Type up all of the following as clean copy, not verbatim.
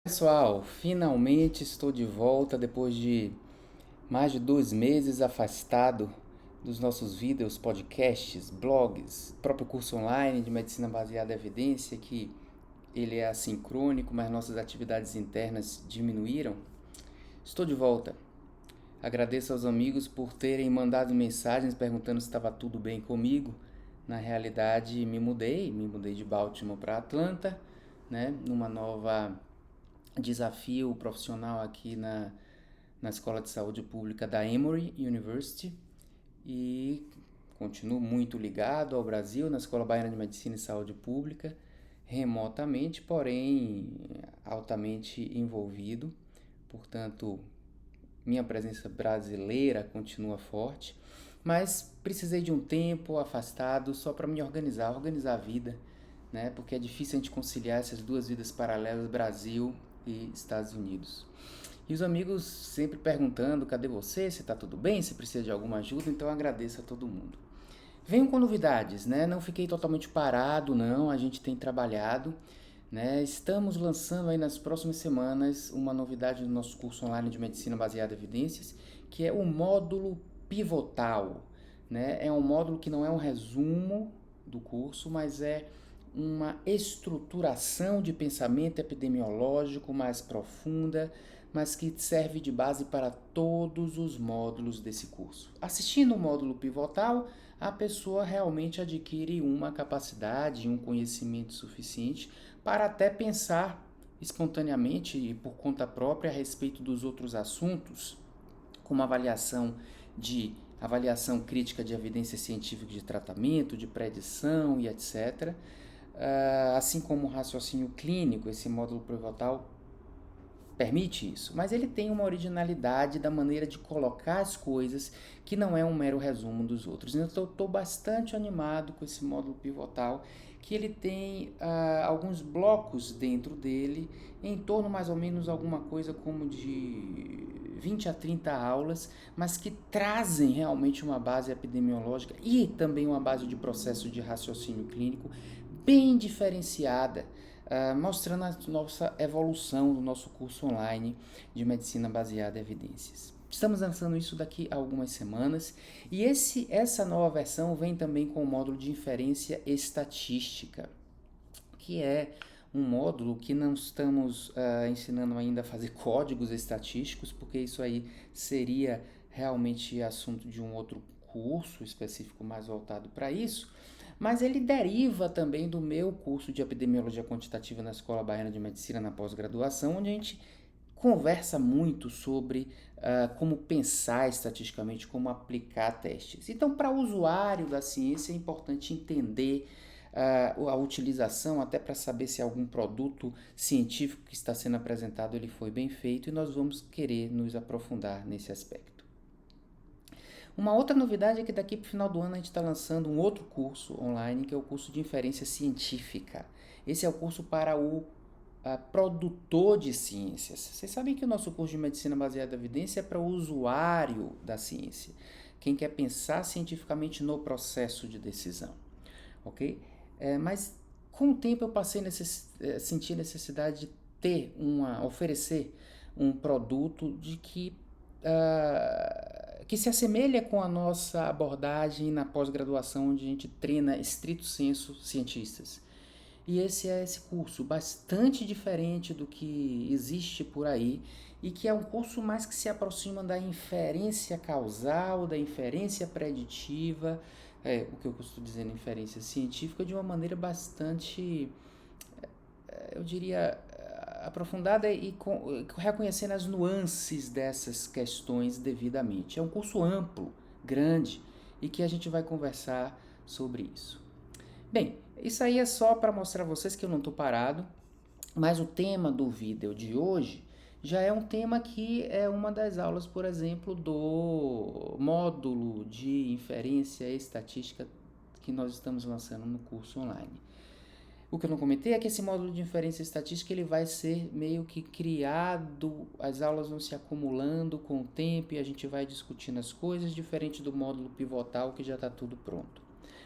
Pessoal, finalmente estou de volta depois de mais de 2 meses afastado dos nossos vídeos, podcasts, blogs, próprio curso online de medicina baseada em evidência, que ele é assincrônico, mas nossas atividades internas diminuíram. Estou de volta. Agradeço aos amigos por terem mandado mensagens perguntando se estava tudo bem comigo. Na realidade, me mudei de Baltimore para Atlanta, né, numa nova desafio profissional aqui na Escola de Saúde Pública da Emory University e continuo muito ligado ao Brasil, na Escola Baiana de Medicina e Saúde Pública, remotamente, porém altamente envolvido. Portanto, minha presença brasileira continua forte, mas precisei de um tempo afastado só para me organizar a vida, né? Porque é difícil a gente conciliar essas duas vidas paralelas, Brasil e Estados Unidos. E os amigos sempre perguntando: cadê você? Se está tudo bem? Se precisa de alguma ajuda? Então eu agradeço a todo mundo. Venho com novidades, né? Não fiquei totalmente parado, não. A gente tem trabalhado, né? Estamos lançando aí nas próximas semanas uma novidade no nosso curso online de medicina baseada em evidências, que é o módulo pivotal, né? É um módulo que não é um resumo do curso, mas é uma estruturação de pensamento epidemiológico mais profunda, mas que serve de base para todos os módulos desse curso. Assistindo o módulo pivotal, a pessoa realmente adquire uma capacidade, um conhecimento suficiente para até pensar espontaneamente e por conta própria a respeito dos outros assuntos, como avaliação crítica de evidência científica de tratamento, de predição e etc. Assim como o raciocínio clínico, esse módulo pivotal permite isso, mas ele tem uma originalidade da maneira de colocar as coisas que não é um mero resumo dos outros. Então eu estou bastante animado com esse módulo pivotal, que ele tem alguns blocos dentro dele, em torno mais ou menos alguma coisa como de 20 a 30 aulas, mas que trazem realmente uma base epidemiológica e também uma base de processo de raciocínio clínico bem diferenciada, mostrando a nossa evolução do nosso curso online de medicina baseada em evidências. Estamos lançando isso daqui a algumas semanas e essa nova versão vem também com o módulo de inferência estatística, que é um módulo que não estamos ensinando ainda a fazer códigos estatísticos, porque isso aí seria realmente assunto de um outro curso específico mais voltado para isso, mas ele deriva também do meu curso de epidemiologia quantitativa na Escola Baiana de Medicina na pós-graduação, onde a gente conversa muito sobre como pensar estatisticamente, como aplicar testes. Então, para o usuário da ciência, é importante entender a utilização, até para saber se algum produto científico que está sendo apresentado ele foi bem feito, e nós vamos querer nos aprofundar nesse aspecto. Uma outra novidade é que daqui para o final do ano a gente está lançando um outro curso online, que é o curso de inferência científica. Esse é o curso para o produtor de ciências. Vocês sabem que o nosso curso de medicina baseada em evidência é para o usuário da ciência, quem quer pensar cientificamente no processo de decisão, ok? Mas com o tempo eu passei senti a necessidade de oferecer um produto que se assemelha com a nossa abordagem na pós-graduação, onde a gente treina estrito sensu cientistas. E esse é esse curso, bastante diferente do que existe por aí, e que é um curso mais que se aproxima da inferência causal, da inferência preditiva, o que eu costumo dizer, inferência científica, de uma maneira bastante, eu diria, aprofundada e reconhecendo as nuances dessas questões devidamente. É um curso amplo, grande, e que a gente vai conversar sobre isso. Bem, isso aí é só para mostrar a vocês que eu não estou parado, mas o tema do vídeo de hoje já é um tema que é uma das aulas, por exemplo, do módulo de inferência estatística que nós estamos lançando no curso online. O que eu não comentei é que esse módulo de inferência estatística ele vai ser meio que criado, as aulas vão se acumulando com o tempo e a gente vai discutindo as coisas, diferente do módulo pivotal que já está tudo pronto.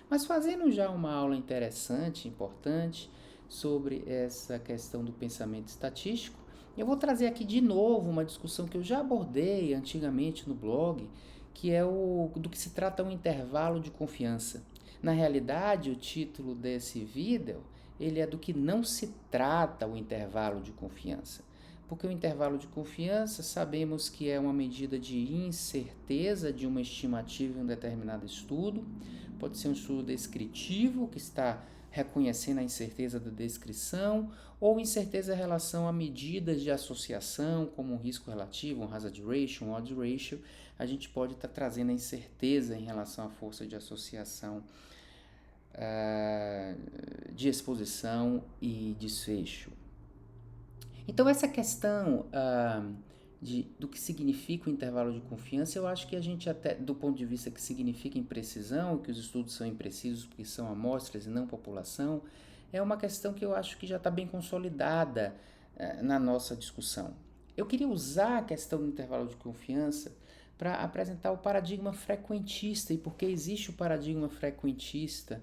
Mas fazendo já uma aula interessante, importante, sobre essa questão do pensamento estatístico, Eu vou trazer aqui de novo uma discussão que eu já abordei antigamente no blog, que é do que se trata um intervalo de confiança. Na realidade, o título desse vídeo, ele é do que não se trata o intervalo de confiança. Porque o intervalo de confiança sabemos que é uma medida de incerteza de uma estimativa em um determinado estudo. Pode ser um estudo descritivo, que está reconhecendo a incerteza da descrição, ou incerteza em relação a medidas de associação, como um risco relativo, um hazard ratio, um odds ratio. A gente pode estar trazendo a incerteza em relação à força de associação, de exposição e desfecho. Então, essa questão do que significa o intervalo de confiança, eu acho que a gente até, do ponto de vista que significa imprecisão, que os estudos são imprecisos porque são amostras e não população, é uma questão que eu acho que já está bem consolidada na nossa discussão. Eu queria usar a questão do intervalo de confiança para apresentar o paradigma frequentista e por que existe o paradigma frequentista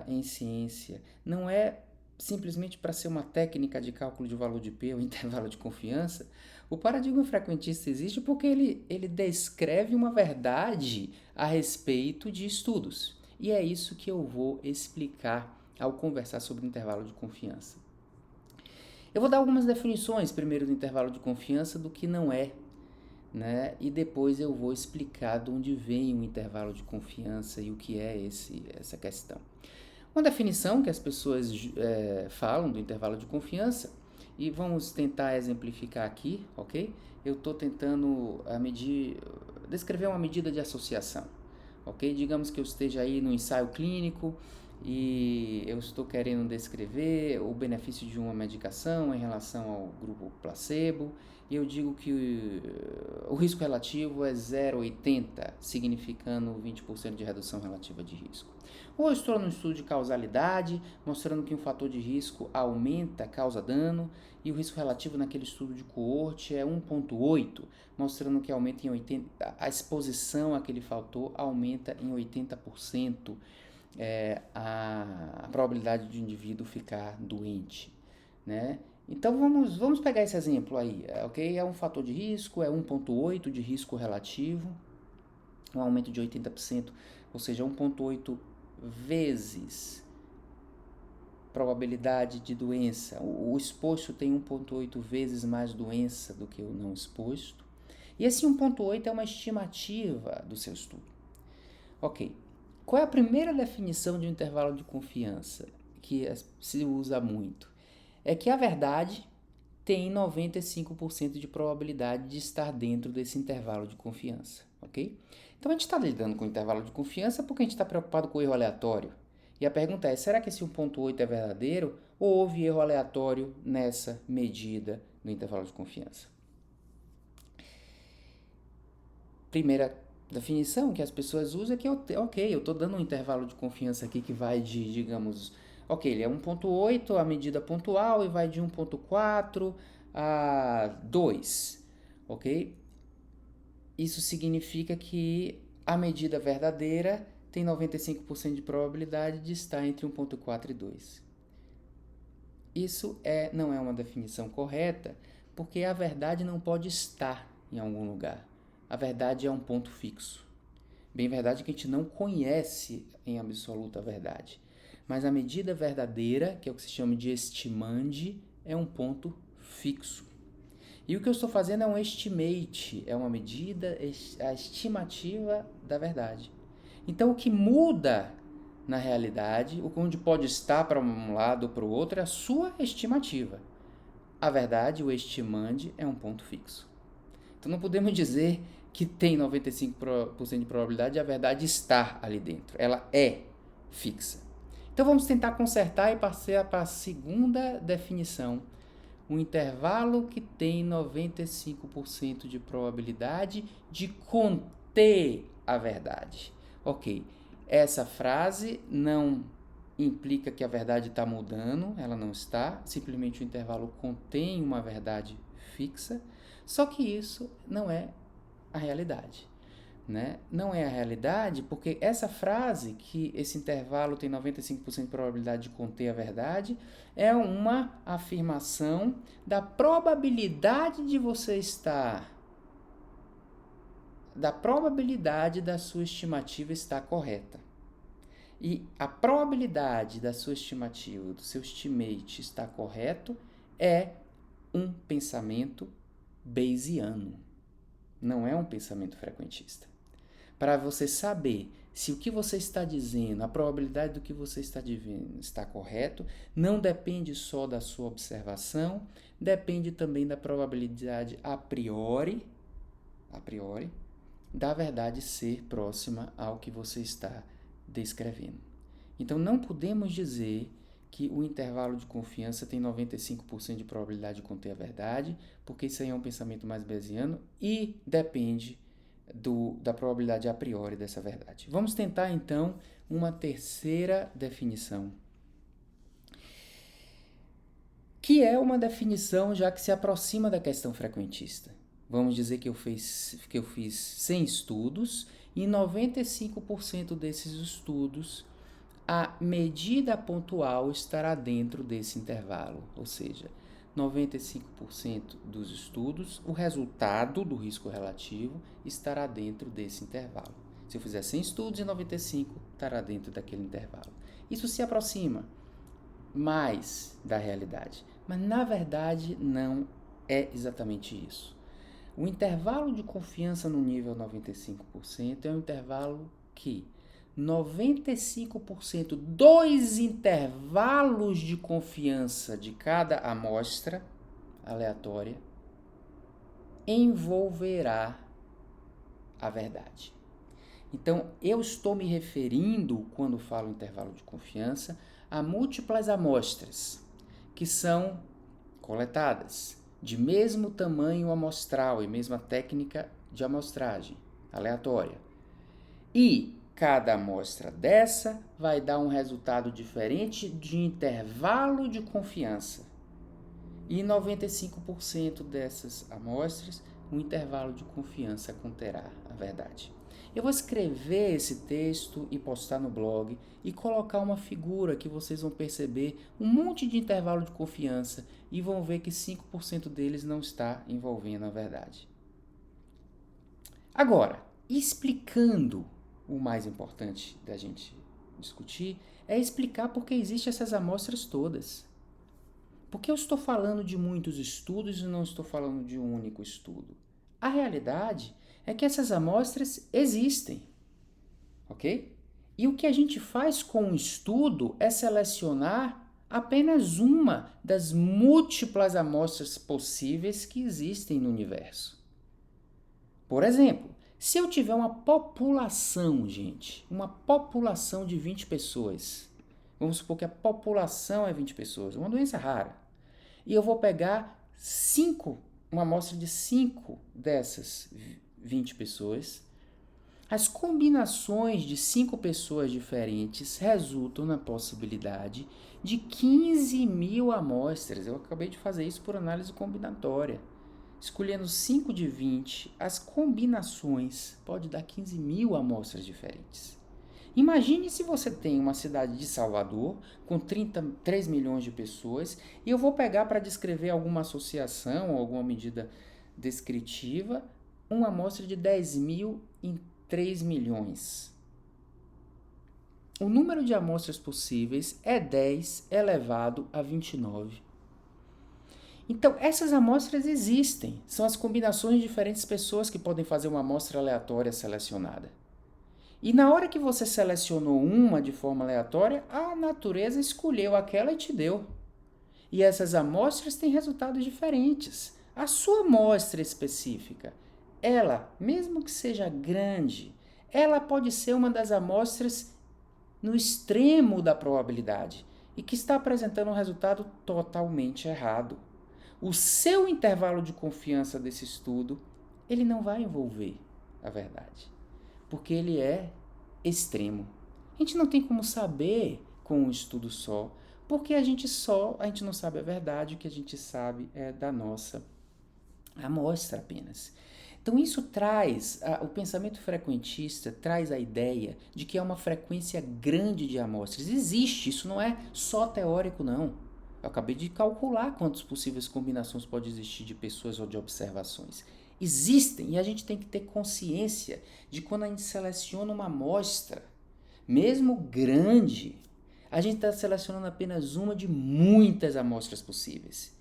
em ciência. Não é simplesmente para ser uma técnica de cálculo de valor de P, o intervalo de confiança. O paradigma frequentista existe porque ele descreve uma verdade a respeito de estudos. E é isso que eu vou explicar ao conversar sobre o intervalo de confiança. Eu vou dar algumas definições, primeiro do intervalo de confiança, do que não é, né? E depois eu vou explicar de onde vem o intervalo de confiança e o que é essa questão. Uma definição que as pessoas falam do intervalo de confiança, e vamos tentar exemplificar aqui, ok? Eu estou tentando descrever uma medida de associação, ok? Digamos que eu esteja aí no ensaio clínico e eu estou querendo descrever o benefício de uma medicação em relação ao grupo placebo, e eu digo que o risco relativo é 0,80, significando 20% de redução relativa de risco. Ou eu estou num estudo de causalidade, mostrando que um fator de risco aumenta, causa dano, e o risco relativo naquele estudo de coorte é 1,8, mostrando que aumenta em 80, a exposição àquele fator aumenta em 80%. A probabilidade de um indivíduo ficar doente, né? Então vamos pegar esse exemplo aí, ok? É um fator de risco, é 1,8 de risco relativo, um aumento de 80%, ou seja, 1,8 vezes probabilidade de doença. O exposto tem 1,8 vezes mais doença do que o não exposto. E esse 1,8 é uma estimativa do seu estudo. Ok. Qual é a primeira definição de um intervalo de confiança que se usa muito? É que a verdade tem 95% de probabilidade de estar dentro desse intervalo de confiança, ok? Então a gente está lidando com o intervalo de confiança porque a gente está preocupado com o erro aleatório. E a pergunta é, será que esse 1,8 é verdadeiro ou houve erro aleatório nessa medida do intervalo de confiança? Primeira definição que as pessoas usam é que, ok, eu estou dando um intervalo de confiança aqui que vai de, digamos, ok, ele é 1,8, a medida pontual, e vai de 1,4 a 2, ok? Isso significa que a medida verdadeira tem 95% de probabilidade de estar entre 1,4 e 2. Isso não é uma definição correta, porque a verdade não pode estar em algum lugar. A verdade é um ponto fixo. Bem verdade que a gente não conhece em absoluto a verdade. Mas a medida verdadeira, que é o que se chama de estimande, é um ponto fixo. E o que eu estou fazendo é um estimate, é uma medida, a estimativa da verdade. Então, o que muda na realidade, onde pode estar para um lado ou para o outro, é a sua estimativa. A verdade, o estimande, é um ponto fixo. Então, não podemos dizer que tem 95% de probabilidade de a verdade estar ali dentro. Ela é fixa. Então, vamos tentar consertar e passar para a segunda definição. Um intervalo que tem 95% de probabilidade de conter a verdade. Ok, essa frase não implica que a verdade está mudando, ela não está, simplesmente o intervalo contém uma verdade fixa, só que isso não é a realidade. né? Não é a realidade, porque essa frase, que esse intervalo tem 95% de probabilidade de conter a verdade, é uma afirmação da probabilidade de você estar, da probabilidade da sua estimativa estar correta. E a probabilidade da sua estimativa, do seu estimate estar correto, é um pensamento bayesiano, não é um pensamento frequentista. Para você saber se o que você está dizendo, a probabilidade do que você está dizendo está correto, não depende só da sua observação, depende também da probabilidade a priori, da verdade ser próxima ao que você está descrevendo. Então, não podemos dizer que o intervalo de confiança tem 95% de probabilidade de conter a verdade, porque isso aí é um pensamento mais bayesiano e depende da probabilidade a priori dessa verdade. Vamos tentar, então, uma terceira definição, que é uma definição já que se aproxima da questão frequentista. Vamos dizer que eu fiz 100 estudos e em 95% desses estudos a medida pontual estará dentro desse intervalo, ou seja, 95% dos estudos, o resultado do risco relativo estará dentro desse intervalo. Se eu fizer 100 estudos, em 95 estará dentro daquele intervalo. Isso se aproxima mais da realidade, mas na verdade não é exatamente isso. O intervalo de confiança no nível 95% é um intervalo que 95% dos intervalos de confiança de cada amostra aleatória envolverá a verdade. Então, eu estou me referindo, quando falo intervalo de confiança, a múltiplas amostras que são coletadas de mesmo tamanho amostral e mesma técnica de amostragem aleatória. E cada amostra dessa vai dar um resultado diferente de intervalo de confiança. E 95% dessas amostras, o intervalo de confiança conterá a verdade. Eu vou escrever esse texto e postar no blog e colocar uma figura que vocês vão perceber um monte de intervalo de confiança e vão ver que 5% deles não está envolvendo a verdade. Agora, explicando, o mais importante da gente discutir é explicar por que existem essas amostras todas. Por que eu estou falando de muitos estudos e não estou falando de um único estudo? A realidade é que essas amostras existem, ok? E o que a gente faz com o estudo é selecionar apenas uma das múltiplas amostras possíveis que existem no universo. Por exemplo, se eu tiver uma população, gente, uma população de 20 pessoas, vamos supor que a população é 20 pessoas, uma doença rara, e eu vou pegar uma amostra de 5 dessas 20 pessoas, as combinações de 5 pessoas diferentes resultam na possibilidade de 15 mil amostras. Eu acabei de fazer isso por análise combinatória. Escolhendo 5 de 20, as combinações podem dar 15 mil amostras diferentes. Imagine se você tem uma cidade de Salvador com 3 milhões de pessoas e eu vou pegar para descrever alguma associação ou alguma medida descritiva uma amostra de 10 mil em 3 milhões. O número de amostras possíveis é 10 elevado a 29. Então, essas amostras existem. São as combinações de diferentes pessoas que podem fazer uma amostra aleatória selecionada. E na hora que você selecionou uma de forma aleatória, a natureza escolheu aquela e te deu. E essas amostras têm resultados diferentes. A sua amostra específica, ela, mesmo que seja grande, ela pode ser uma das amostras no extremo da probabilidade e que está apresentando um resultado totalmente errado. O seu intervalo de confiança desse estudo, ele não vai envolver a verdade, porque ele é extremo. A gente não tem como saber com um estudo só, porque a gente não sabe a verdade, o que a gente sabe é da nossa a amostra apenas. Então isso traz, o pensamento frequentista traz a ideia de que há uma frequência grande de amostras. Existe, isso não é só teórico não. Eu acabei de calcular quantas possíveis combinações pode existir de pessoas ou de observações. Existem e a gente tem que ter consciência de quando a gente seleciona uma amostra, mesmo grande, a gente está selecionando apenas uma de muitas amostras possíveis.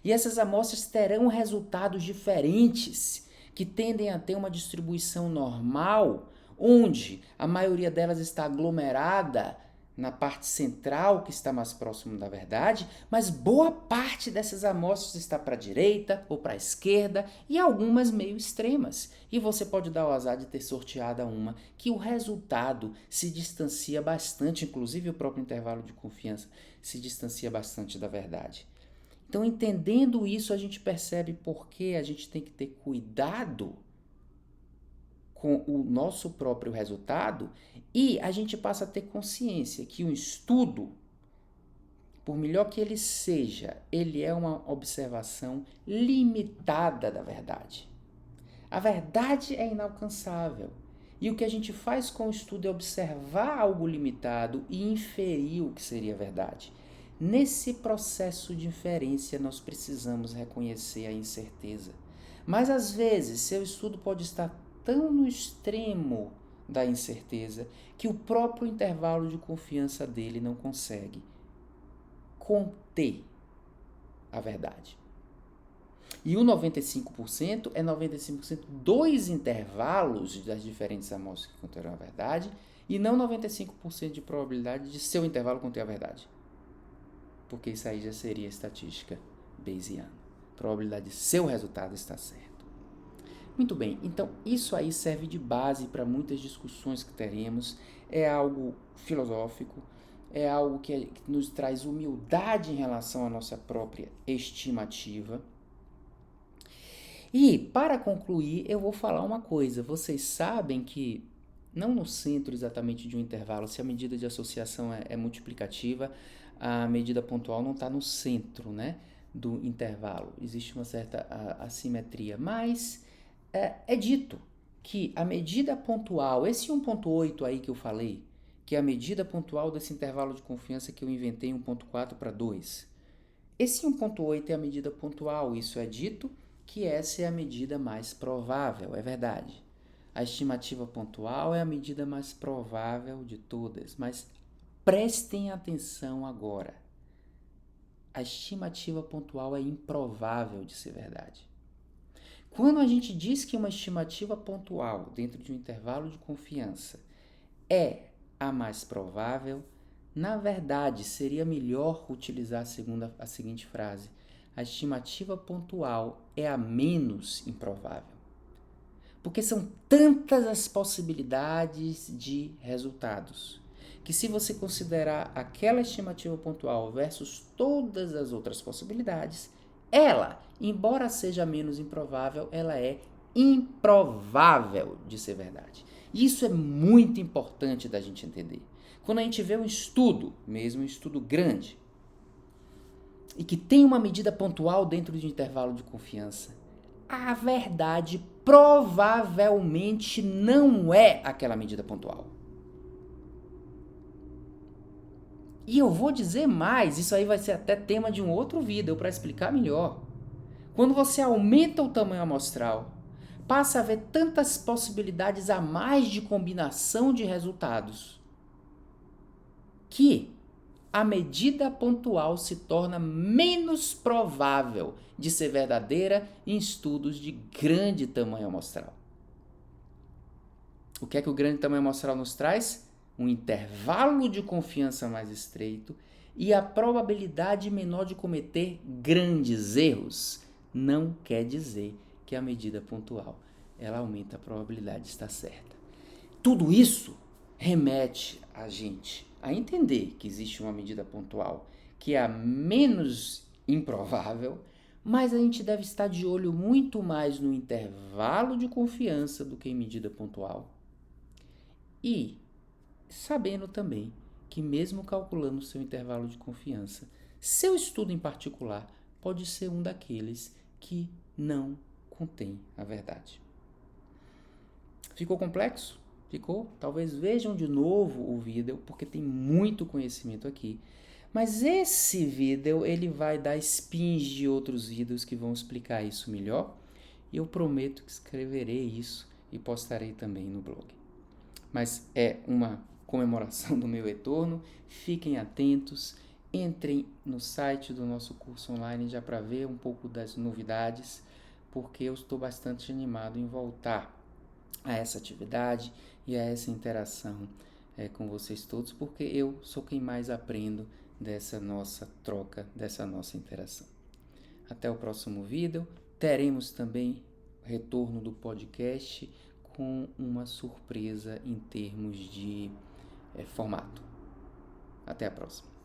E essas amostras terão resultados diferentes, que tendem a ter uma distribuição normal, onde a maioria delas está aglomerada na parte central, que está mais próximo da verdade, mas boa parte dessas amostras está para a direita ou para a esquerda e algumas meio extremas. E você pode dar o azar de ter sorteado uma que o resultado se distancia bastante, inclusive o próprio intervalo de confiança se distancia bastante da verdade. Então, entendendo isso, a gente percebe por que a gente tem que ter cuidado com o nosso próprio resultado e a gente passa a ter consciência que um estudo, por melhor que ele seja, ele é uma observação limitada da verdade. A verdade é inalcançável. E o que a gente faz com o estudo é observar algo limitado e inferir o que seria verdade. Nesse processo de inferência, nós precisamos reconhecer a incerteza. Mas, às vezes, seu estudo pode estar tão no extremo da incerteza que o próprio intervalo de confiança dele não consegue conter a verdade. E o 95% é 95% dos intervalos das diferentes amostras que conterão a verdade e não 95% de probabilidade de seu intervalo conter a verdade. Porque isso aí já seria estatística bayesiana. Probabilidade de seu resultado estar certo. Muito bem, então isso aí serve de base para muitas discussões que teremos. É algo filosófico, é algo que nos traz humildade em relação à nossa própria estimativa. E, para concluir, eu vou falar uma coisa. Vocês sabem que, não no centro exatamente de um intervalo, se a medida de associação é multiplicativa, a medida pontual não está no centro, né, do intervalo. Existe uma certa assimetria, mas é dito que a medida pontual, esse 1,8 aí que eu falei, que é a medida pontual desse intervalo de confiança que eu inventei 1,4 para 2, esse 1,8 é a medida pontual, isso é dito que essa é a medida mais provável, é verdade. A estimativa pontual é a medida mais provável de todas, mas prestem atenção agora. A estimativa pontual é improvável de ser verdade. Quando a gente diz que uma estimativa pontual dentro de um intervalo de confiança é a mais provável, na verdade seria melhor utilizar a seguinte frase: a estimativa pontual é a menos improvável. Porque são tantas as possibilidades de resultados que, se você considerar aquela estimativa pontual versus todas as outras possibilidades, ela, embora seja menos improvável, ela é improvável de ser verdade. E isso é muito importante da gente entender. Quando a gente vê um estudo, mesmo um estudo grande, e que tem uma medida pontual dentro de um intervalo de confiança, a verdade provavelmente não é aquela medida pontual. E eu vou dizer mais, isso aí vai ser até tema de um outro vídeo para explicar melhor. Quando você aumenta o tamanho amostral, passa a ver tantas possibilidades a mais de combinação de resultados, que a medida pontual se torna menos provável de ser verdadeira em estudos de grande tamanho amostral. O que é que o grande tamanho amostral nos traz? Um intervalo de confiança mais estreito e a probabilidade menor de cometer grandes erros. Não quer dizer que a medida pontual ela aumenta a probabilidade de estar certa. Tudo isso remete a gente a entender que existe uma medida pontual que é a menos improvável, mas a gente deve estar de olho muito mais no intervalo de confiança do que em medida pontual. E sabendo também que, mesmo calculando o seu intervalo de confiança, seu estudo em particular pode ser um daqueles que não contém a verdade. Ficou complexo? Ficou? Talvez vejam de novo o vídeo, porque tem muito conhecimento aqui. Mas esse vídeo, ele vai dar spins de outros vídeos que vão explicar isso melhor. E eu prometo que escreverei isso e postarei também no blog. Mas é uma comemoração do meu retorno. Fiquem atentos. Entrem no site do nosso curso online já para ver um pouco das novidades, porque eu estou bastante animado em voltar a essa atividade e a essa interação com vocês todos, porque eu sou quem mais aprendo dessa nossa troca, dessa nossa interação. Até o próximo vídeo. Teremos também retorno do podcast com uma surpresa em termos de formato. Até a próxima.